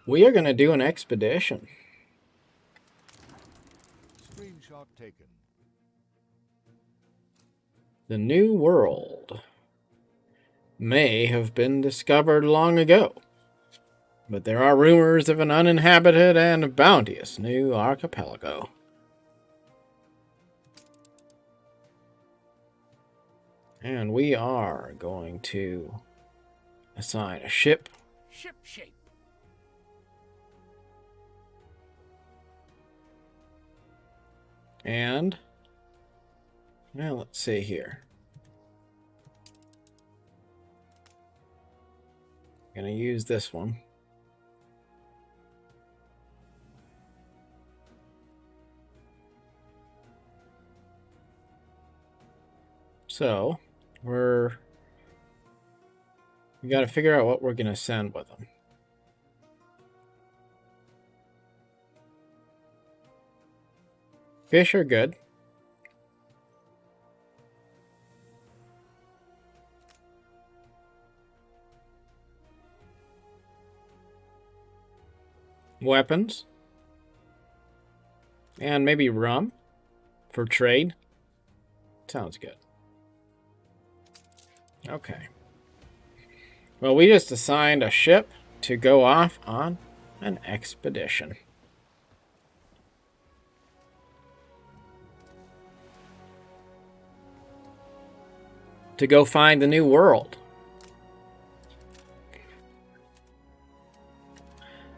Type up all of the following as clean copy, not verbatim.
We are going to do an expedition. Screenshot taken. The New World may have been discovered long ago, but there are rumors of an uninhabited and bounteous new archipelago. And we are going to assign a ship. Ship shape. And, well, let's see here. I'm going to use this one. So, we got to figure out what we're going to send with them. Fish are good. Weapons. And maybe rum for trade. Sounds good. Okay. Well, we just assigned a ship to go off on an expedition. To go find the New World.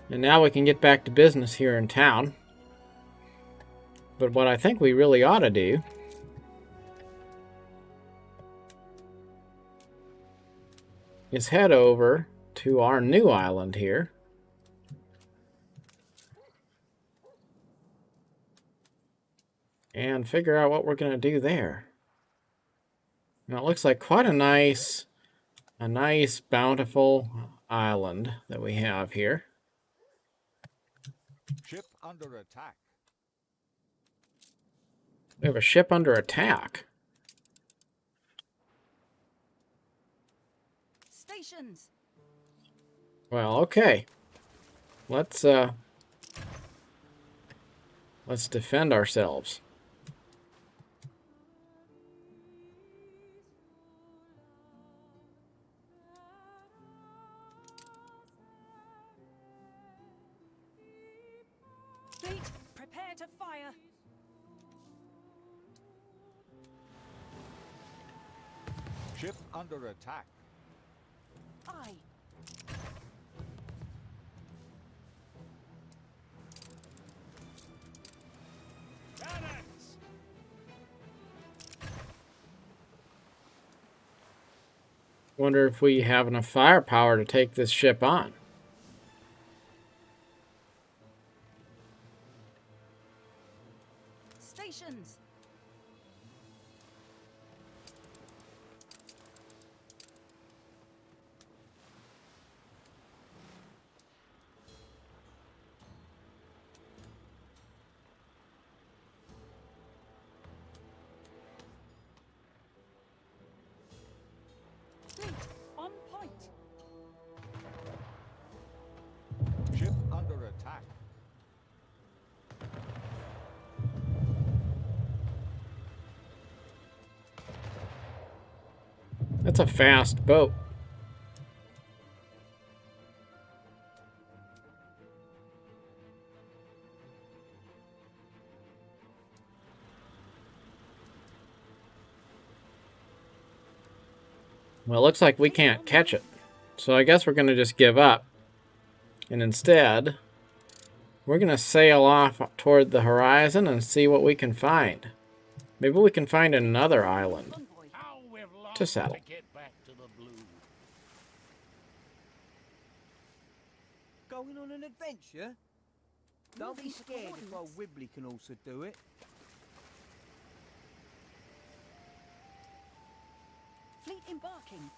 And now we can get back to business here in town. But what I think we really ought to do is head over to our new island here. And figure out what we're going to do there. Now it looks like quite a nice bountiful island that we have here. Ship under attack. We have a ship under attack. Stations. Well, okay. Let's defend ourselves. Fleet, prepare to fire. Ship under attack. Aye. Barracks. Wonder if we have enough firepower to take this ship on. Stations. Fleet, on point. Ship under attack. That's a fast boat. Well, it looks like we can't catch it. So I guess we're going to just give up. And instead, we're going to sail off toward the horizon and see what we can find. Maybe we can find another island How we've longed to settle. to get back to the blue. Going on an adventure? Don't be scared if old Wibbly can also do it. Fleet embarking.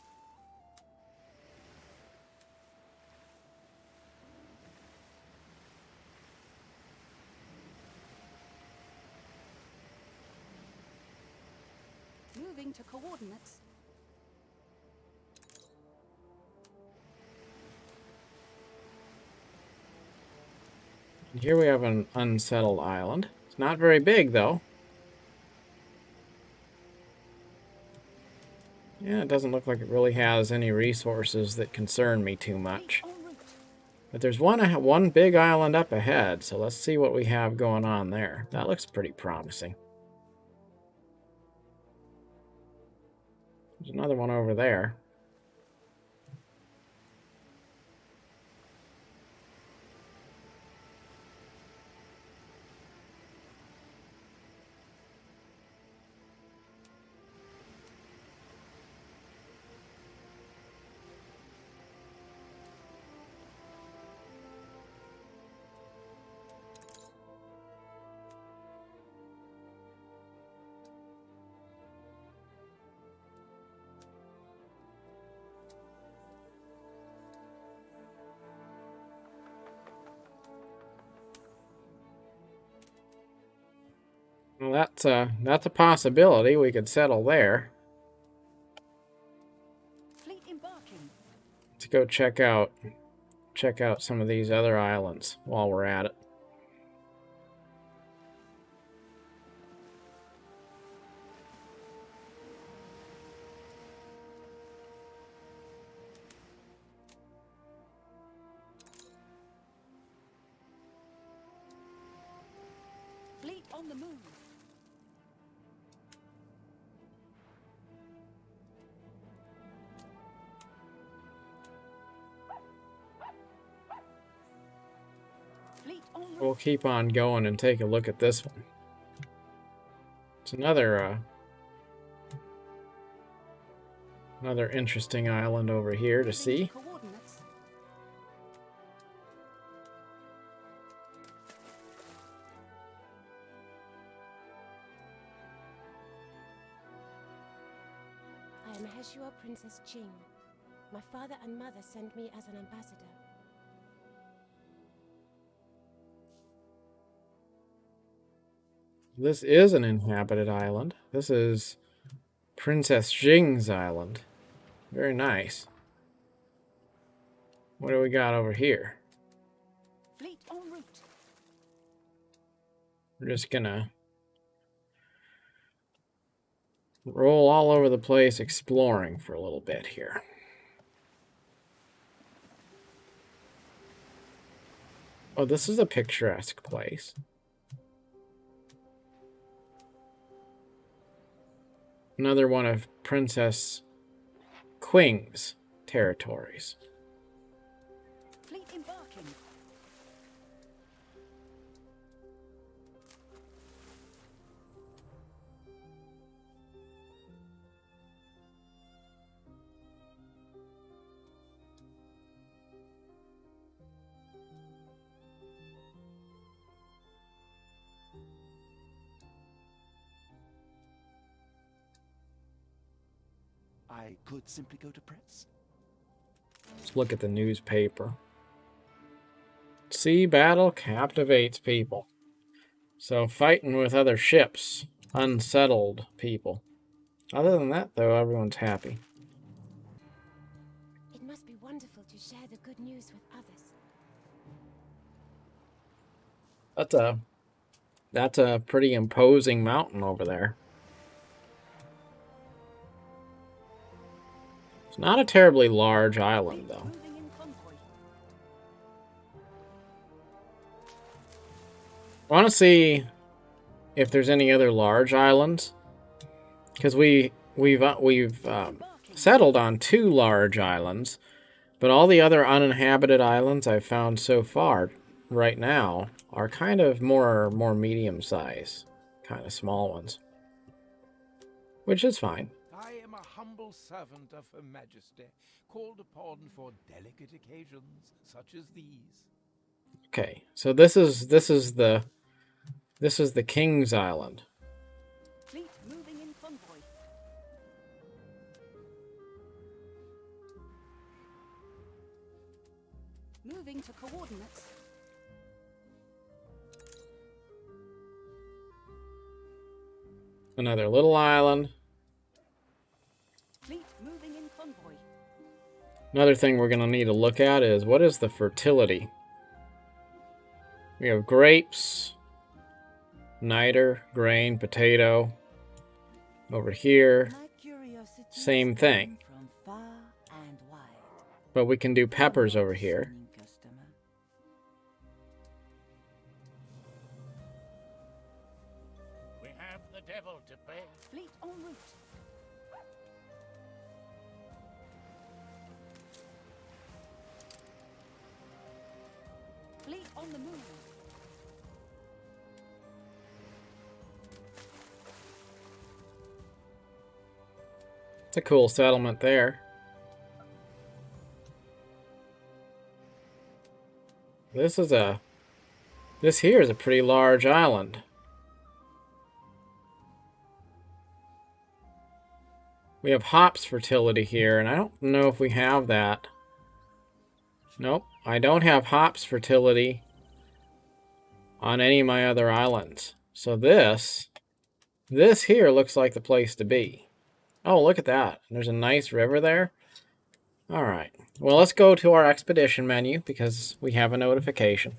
Moving to coordinates. Here we have an unsettled island. It's not very big, though. Yeah, it doesn't look like it really has any resources that concern me too much. Fleet en route. But there's one big island up ahead, so let's see what we have going on there. That looks pretty promising. There's another one over there. Well, that's a possibility. We could settle there. Fleet embarking. Let's go check out some of these other islands while we're at it. Fleet on the move. Fleet en route. We'll keep on going and take a look at this one. It's another interesting island over here to Moving see. Coordinates. I am Heshua Princess Jing. My father and mother sent me as an ambassador. This is an inhabited island. This is Princess Jing's island. Very nice. What do we got over here? Fleet en route. We're just gonna roll all over the place exploring for a little bit here. Oh, this is a picturesque place. Another one of Princess Qing's territories. Fleet embarking. I could simply go to press. Let's look at the newspaper. Sea battle captivates people. So fighting with other ships, unsettled people. Other than that, though, everyone's happy. It must be wonderful to share the good news with others. That's a pretty imposing mountain over there. It's not a terribly large island, though. Moving in convoy. I want to see if there's any other large islands, because we've settled on 2 large islands, but all the other uninhabited islands I've found so far, right now, are kind of more medium size, kind of small ones, which is fine. I am a humble servant of Her Majesty, called upon for delicate occasions such as these. Okay, so this is the King's Island. Fleet moving in convoy. Moving to coordinates. Another little island. Fleet moving in convoy. Another thing we're going to need to look at is what is the fertility We have grapes, niter, grain, potato. Over here, My curiosity same thing. from far and wide. But we can do peppers over here. Listening customer. We have the devil to pay. Fleet en route. Fleet on the move. It's a cool settlement there. This here is a pretty large island. We have hops fertility here, and I don't know if we have that. Nope, I don't have hops fertility on any of my other islands. So this here looks like the place to be. Oh, look at that. There's a nice river there. All right. Well, let's go to our expedition menu because we have a notification.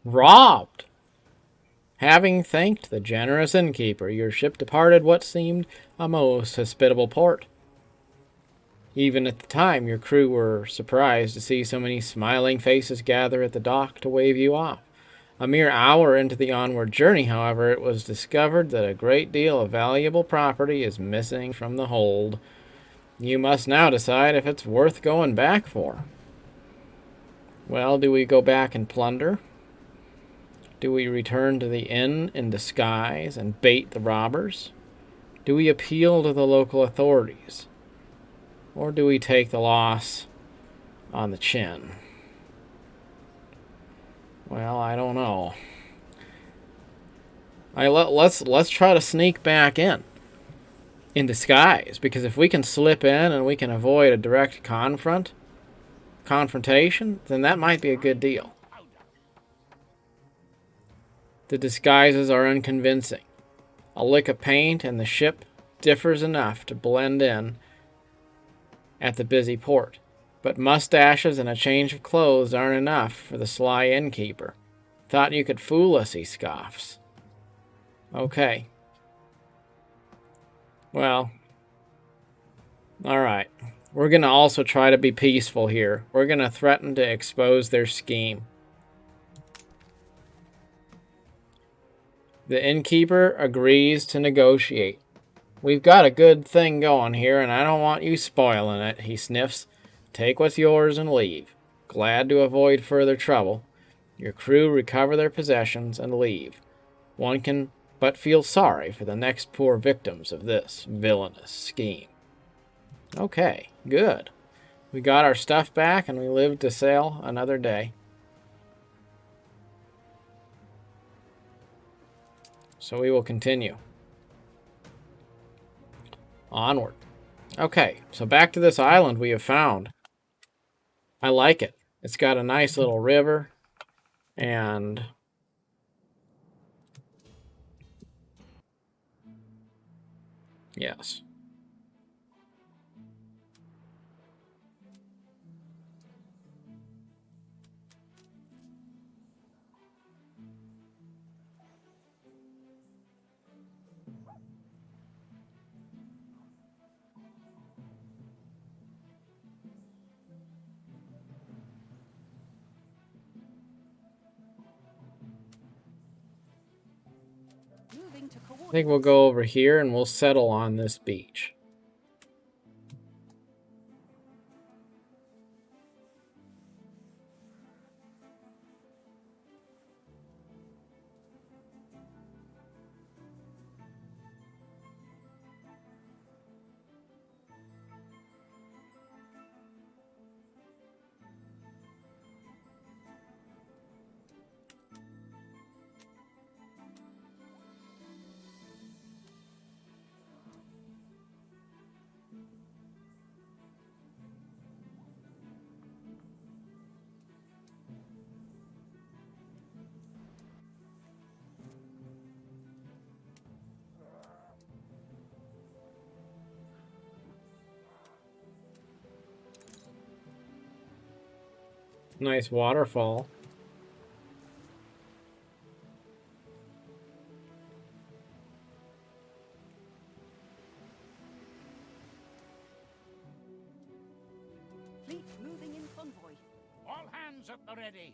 Robbed! Having thanked the generous innkeeper, your ship departed what seemed a most hospitable port. Even at the time, your crew were surprised to see so many smiling faces gather at the dock to wave you off. A mere hour into the onward journey, however, it was discovered that a great deal of valuable property is missing from the hold. You must now decide if it's worth going back for. Well, do we go back and plunder? Do we return to the inn in disguise and bait the robbers? Do we appeal to the local authorities? Or do we take the loss on the chin? Well, I don't know. Let's try to sneak back in disguise, because if we can slip in and we can avoid a direct confrontation, then that might be a good deal. The disguises are unconvincing. A lick of paint and the ship differs enough to blend in at the busy port. But mustaches and a change of clothes aren't enough for the sly innkeeper. Thought you could fool us, he scoffs. Okay. Well, alright. We're going to also try to be peaceful here. We're going to threaten to expose their scheme. The innkeeper agrees to negotiate. We've got a good thing going here, and I don't want you spoiling it, he sniffs. Take what's yours and leave. Glad to avoid further trouble. Your crew recover their possessions and leave. One can but feel sorry for the next poor victims of this villainous scheme. Okay, good. We got our stuff back and we lived to sail another day. So we will continue. Onward. Okay, so back to this island we have found. I like it. It's got a nice little river, and yes. Moving to I coordinates. think we'll go over here and we'll settle on this beach. Nice waterfall. Fleet moving in convoy. All hands at the ready.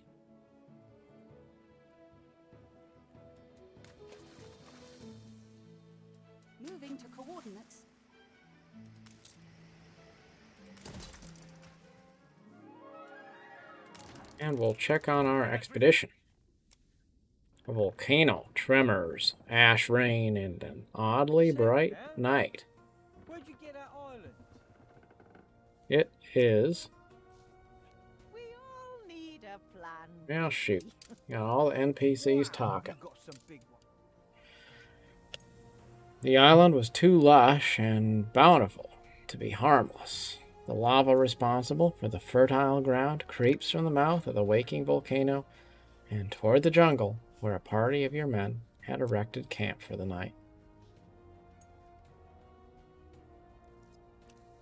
Moving to coordinates. And we'll check on our expedition. A volcano, tremors, ash rain, and an oddly bright night. Where'd you get that island? It is... We all need a plan. Now shoot. Got all the NPCs talking. You got some big one. The island was too lush and bountiful to be harmless. The lava responsible for the fertile ground creeps from the mouth of the waking volcano and toward the jungle where a party of your men had erected camp for the night.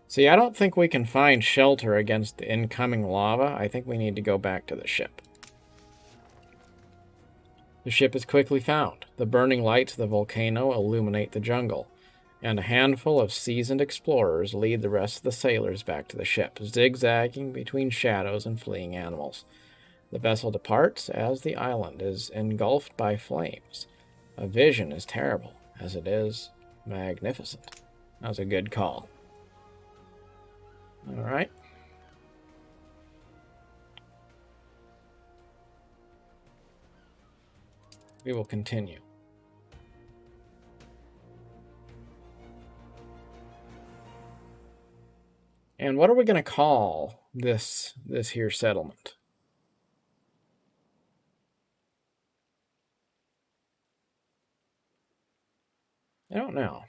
See, I don't think we can find shelter against the incoming lava. I think we need to go back to the ship. The ship is quickly found. The burning lights of the volcano illuminate the jungle, and a handful of seasoned explorers lead the rest of the sailors back to the ship, zigzagging between shadows and fleeing animals. The vessel departs as the island is engulfed by flames. A vision as terrible as it is magnificent. That was a good call. All right. We will continue. And what are we going to call this here settlement? I don't know.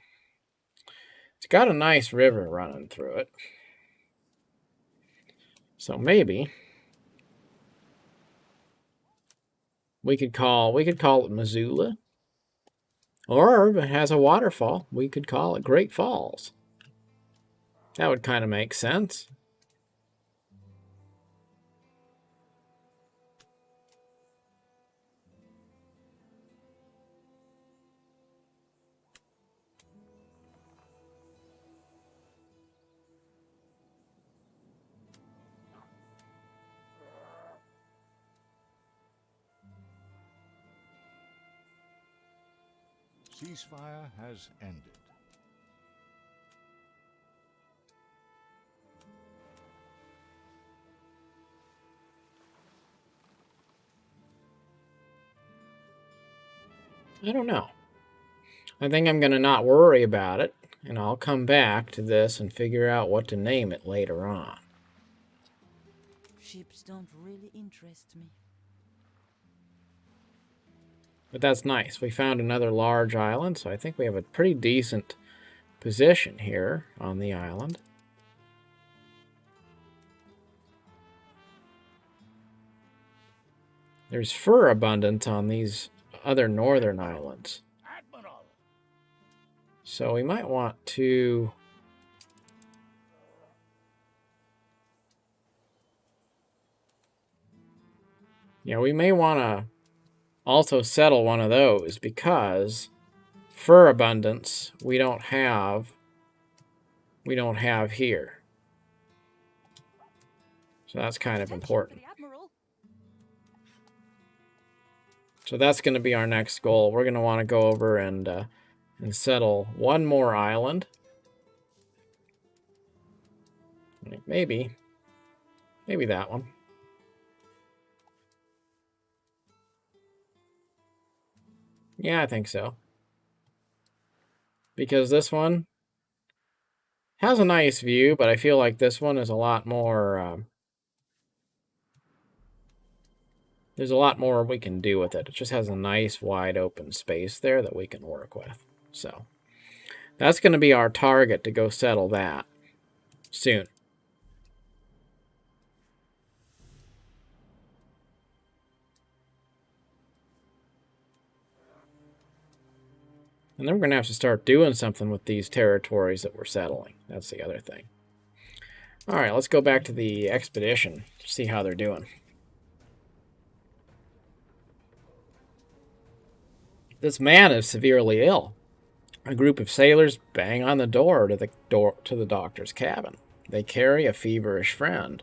It's got a nice river running through it. So maybe we could call it Missoula. Or if it has a waterfall, we could call it Great Falls. That would kind of make sense. Ceasefire has ended. I don't know. I think I'm going to not worry about it, and I'll come back to this and figure out what to name it later on. Ships don't really interest me. But that's nice. We found another large island, so I think we have a pretty decent position here on the island. There's fur abundance on these other northern islands. Admiral. So we might want to... Yeah, we may want to also settle one of those because fur abundance we don't have here. So that's kind of important. So that's going to be our next goal. We're going to want to go over and settle one more island. Maybe that one. Yeah, I think so. Because this one has a nice view, but I feel like this one is a lot more... there's a lot more we can do with it. It just has a nice wide open space there that we can work with. So that's going to be our target to go settle that soon. And then we're going to have to start doing something with these territories that we're settling. That's the other thing. All right, let's go back to the expedition, see how they're doing. This man is severely ill. A group of sailors bang on the door to the doctor's cabin. They carry a feverish friend,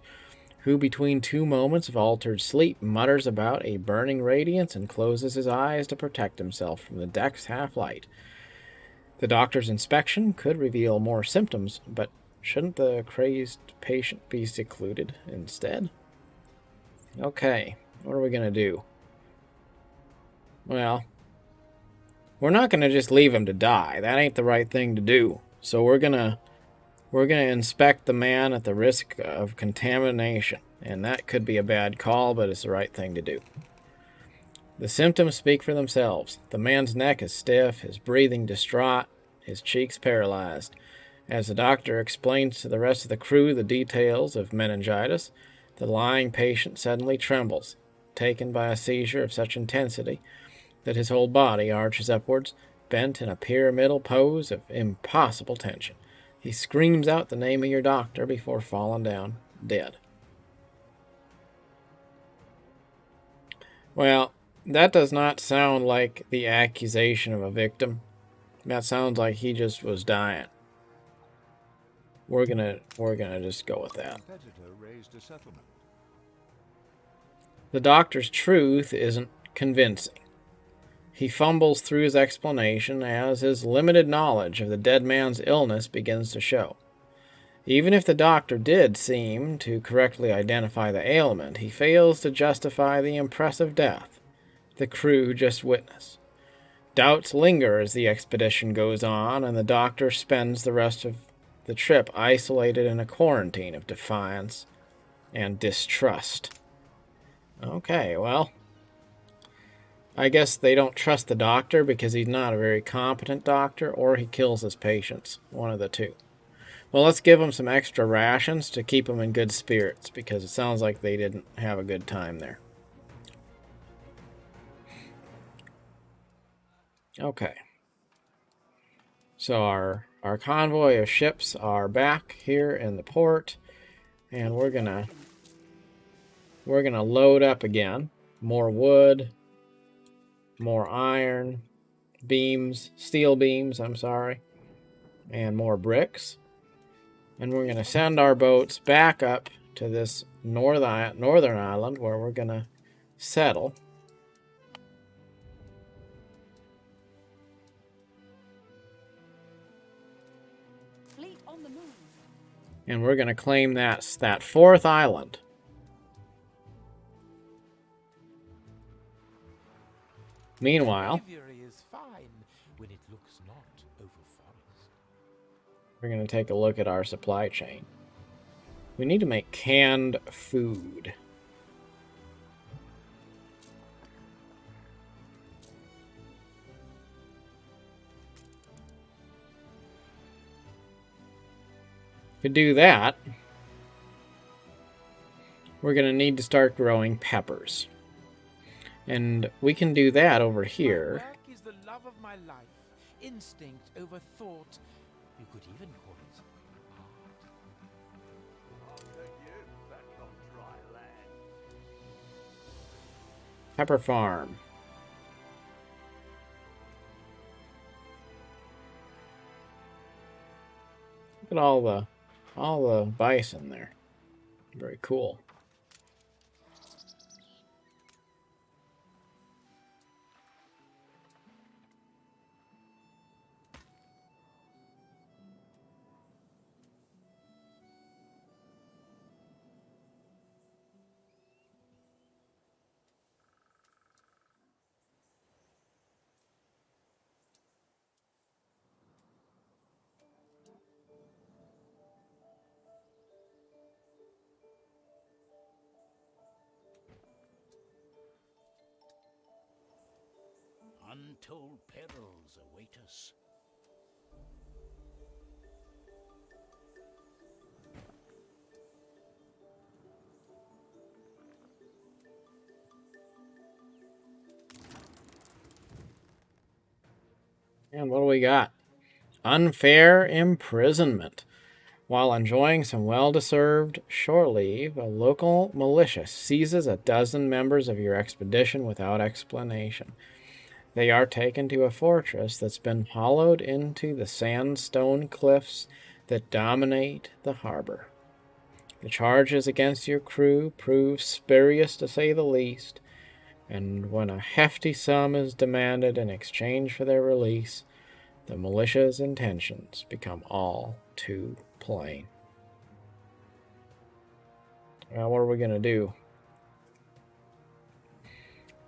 who between two moments of altered sleep mutters about a burning radiance and closes his eyes to protect himself from the deck's half-light. The doctor's inspection could reveal more symptoms, but shouldn't the crazed patient be secluded instead? Okay, what are we going to do? Well, we're not going to just leave him to die. That ain't the right thing to do. So we're going to inspect the man at the risk of contamination. And that could be a bad call, but it's the right thing to do. The symptoms speak for themselves. The man's neck is stiff, his breathing distraught, his cheeks paralyzed. As the doctor explains to the rest of the crew the details of meningitis, the lying patient suddenly trembles, taken by a seizure of such intensity that his whole body arches upwards, bent in a pyramidal pose of impossible tension. He screams out the name of your doctor before falling down dead. Well, that does not sound like the accusation of a victim. That sounds like he just was dying. We're gonna just go with that. Competitor raised a settlement. The doctor's truth isn't convincing. He fumbles through his explanation as his limited knowledge of the dead man's illness begins to show. Even if the doctor did seem to correctly identify the ailment, he fails to justify the impressive death the crew just witnessed. Doubts linger as the expedition goes on, and the doctor spends the rest of the trip isolated in a quarantine of defiance and distrust. Okay, well, I guess they don't trust the doctor because he's not a very competent doctor, or he kills his patients. One of the two. Well, let's give them some extra rations to keep them in good spirits, because it sounds like they didn't have a good time there. Okay. So our convoy of ships are back here in the port, and we're gonna load up again. More wood, more iron, steel beams, and more bricks. And we're gonna send our boats back up to this northern island where we're gonna settle. Fleet on the move. And we're gonna claim that fourth island. Meanwhile, Aviary is fine when it looks not over forest. we're going to take a look at our supply chain. We need to make canned food. To do that, we're going to need to start growing peppers. And we can do that over here. My work is the love of my life, instinct over thought. You could even call it Pepper farm. Look at all the bison there. Very cool. Untold perils await us. And what do we got? Unfair imprisonment. While enjoying some well-deserved shore leave, a local militia seizes a dozen members of your expedition without explanation. They are taken to a fortress that's been hollowed into the sandstone cliffs that dominate the harbor. The charges against your crew prove spurious to say the least, and when a hefty sum is demanded in exchange for their release, the militia's intentions become all too plain. Well, what are we going to do?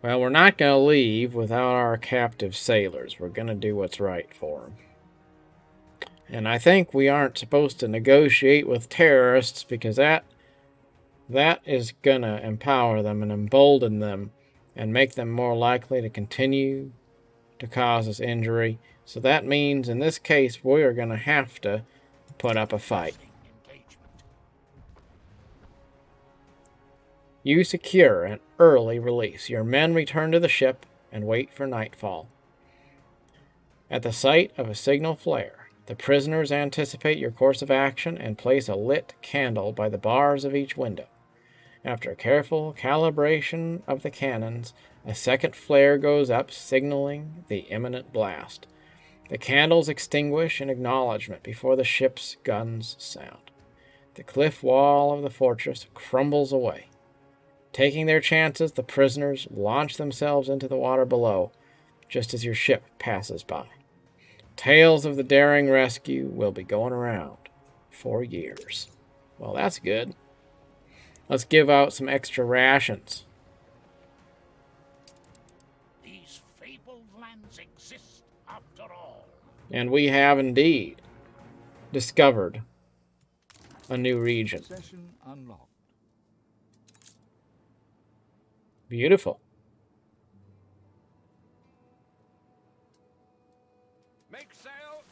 Well, we're not going to leave without our captive sailors. We're going to do what's right for them. And I think we aren't supposed to negotiate with terrorists because that is going to empower them and embolden them and make them more likely to continue to cause us injury. So that means in this case we are going to have to put up a fight. You secure an early release. Your men return to the ship and wait for nightfall. At the sight of a signal flare, the prisoners anticipate your course of action and place a lit candle by the bars of each window. After a careful calibration of the cannons, a second flare goes up, signaling the imminent blast. The candles extinguish in acknowledgement before the ship's guns sound. The cliff wall of the fortress crumbles away. Taking their chances, the prisoners launch themselves into the water below, just as your ship passes by. Tales of the daring rescue will be going around for years. Well, that's good. Let's give out some extra rations. These fabled lands exist after all. And we have indeed discovered a new region. Session unlocked. Beautiful. Make sail!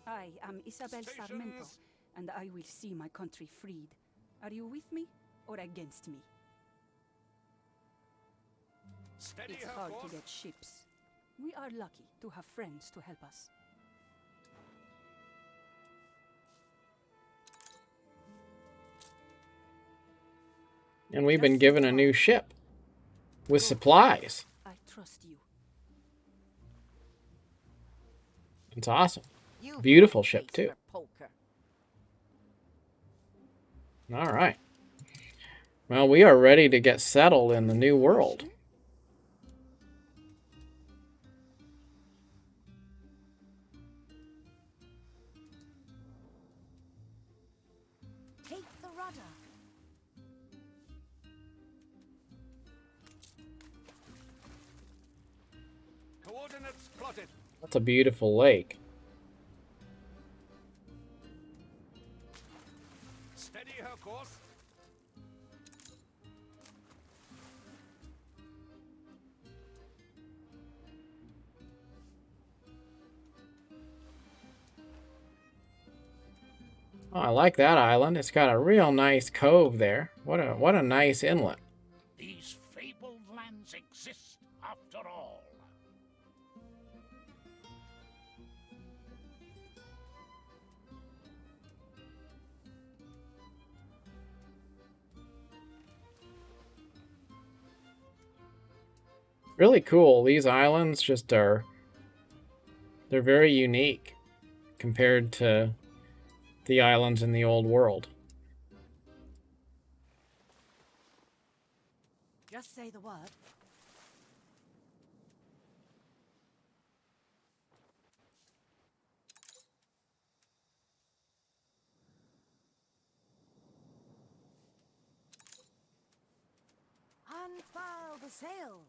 I am Isabel Sarmento, Stations. and I will see my country freed. Are you with me or against me? Steady It's her hard course. to get ships. We are lucky to have friends to help us. And we've been given a new ship with supplies. I trust you. It's awesome. You Beautiful got a ship, face too. for poker. All right. Well, we are ready to get settled in the new world. Take the rudder. Coordinates plotted. That's a beautiful lake. Steady her course. Oh, I like that island. It's got a real nice cove there. What a nice inlet. These fabled lands exist after all. Really cool. These islands just are... They're very unique compared to the islands in the old world. Just say the word. Unfurl the sail.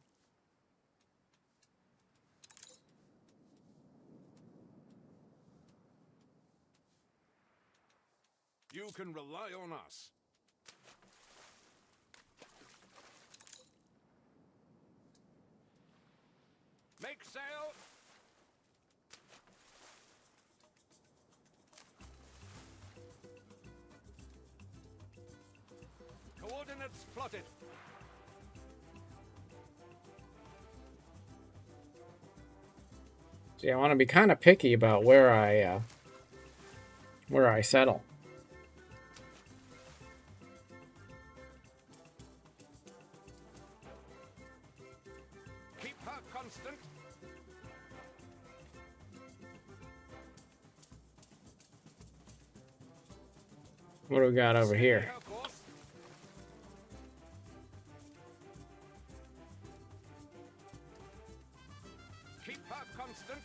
You can rely on us. Make sail! Coordinates plotted. See, I want to be kind of picky about where I settle. What do we got over here? Her course. Keep her constant.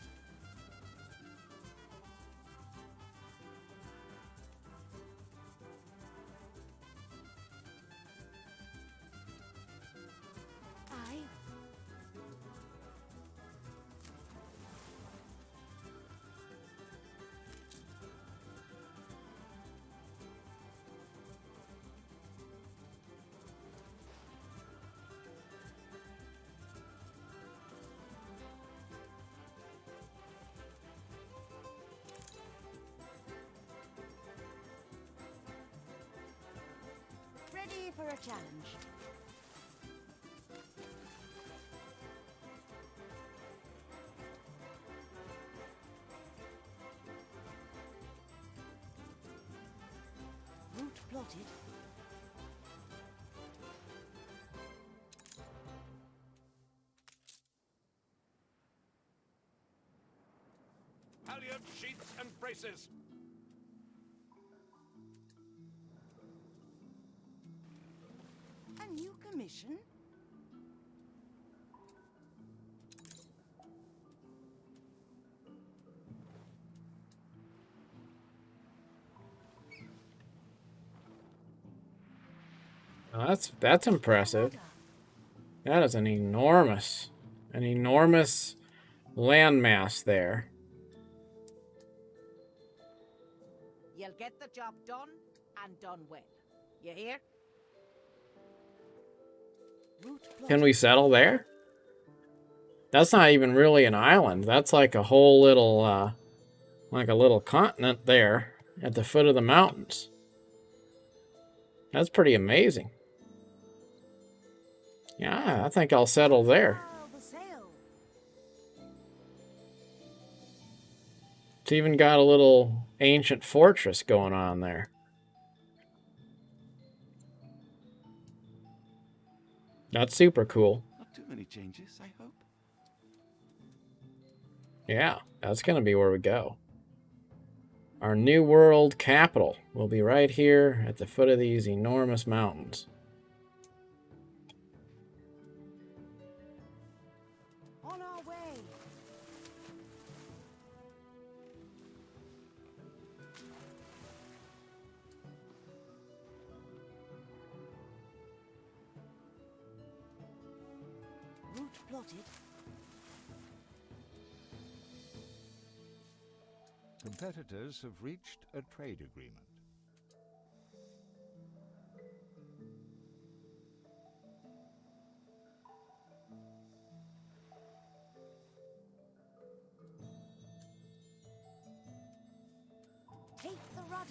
I. Ready for a challenge. Route plotted. Halyard sheets and braces. A new commission? Well, that's impressive. That is an enormous landmass there. You'll get the job done, and done well. You hear? Route plotted. Can we settle there? That's not even really an island. That's like a whole little, like a little continent there at the foot of the mountains. That's pretty amazing. Yeah, I think I'll settle there. Sail the sail. It's even got a little ancient fortress going on there. That's super cool. Not too many changes, I hope. Yeah, that's going to be where we go. Our new world capital will be right here at the foot of these enormous mountains. On our way. Route plotted. Competitors have reached a trade agreement. Take the rudder.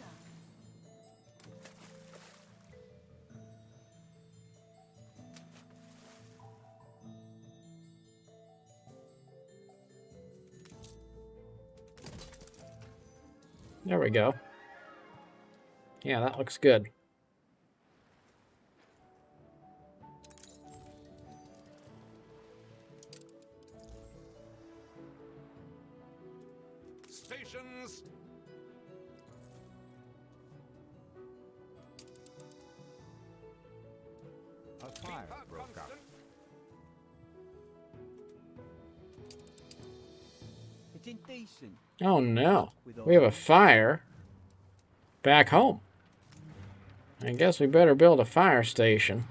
There we go. Yeah, that looks good. Stations. A fire Keep her broke out. constant. It's indecent. Oh no, we have a fire back home. I guess we better build a fire station.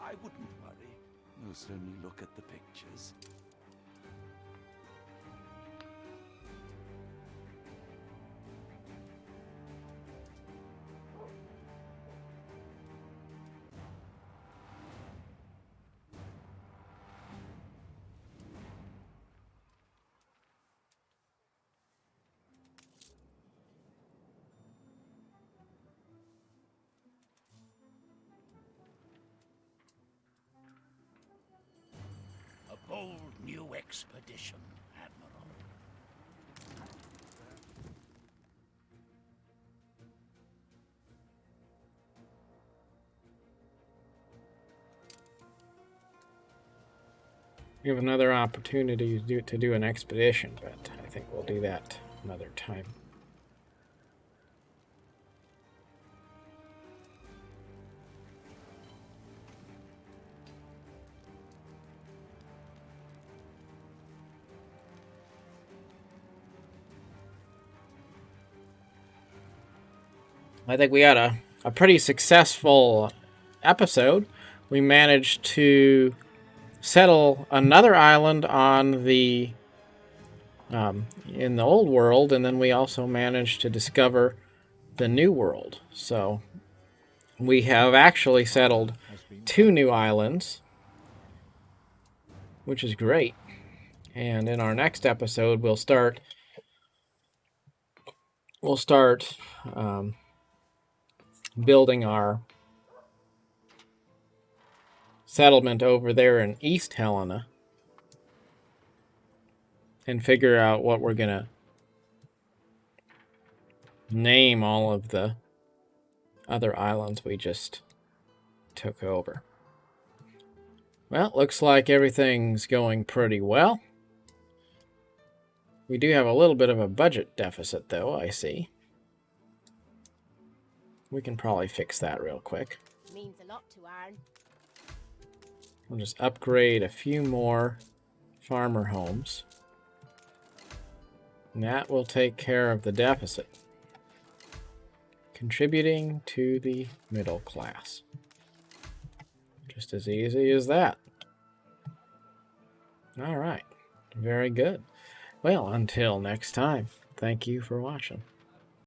I wouldn't worry. You'll certainly look at the pictures. A bold new expedition, Admiral. We have another opportunity to do an expedition, but I think we'll do that another time. I think we had a pretty successful episode. We managed to settle another island on the in the old world, and then we also managed to discover the new world. So we have actually settled 2 new islands, which is great. And in our next episode, we'll start building our settlement over there in East Helena and figure out what we're going to name all of the other islands we just took over. Well, looks like everything's going pretty well. We do have a little bit of a budget deficit, though, I see. We can probably fix that real quick. Means a lot to Arn. We'll just upgrade a few more farmer homes. And that will take care of the deficit, contributing to the middle class. Just as easy as that. All right. Very good. Well, until next time, thank you for watching.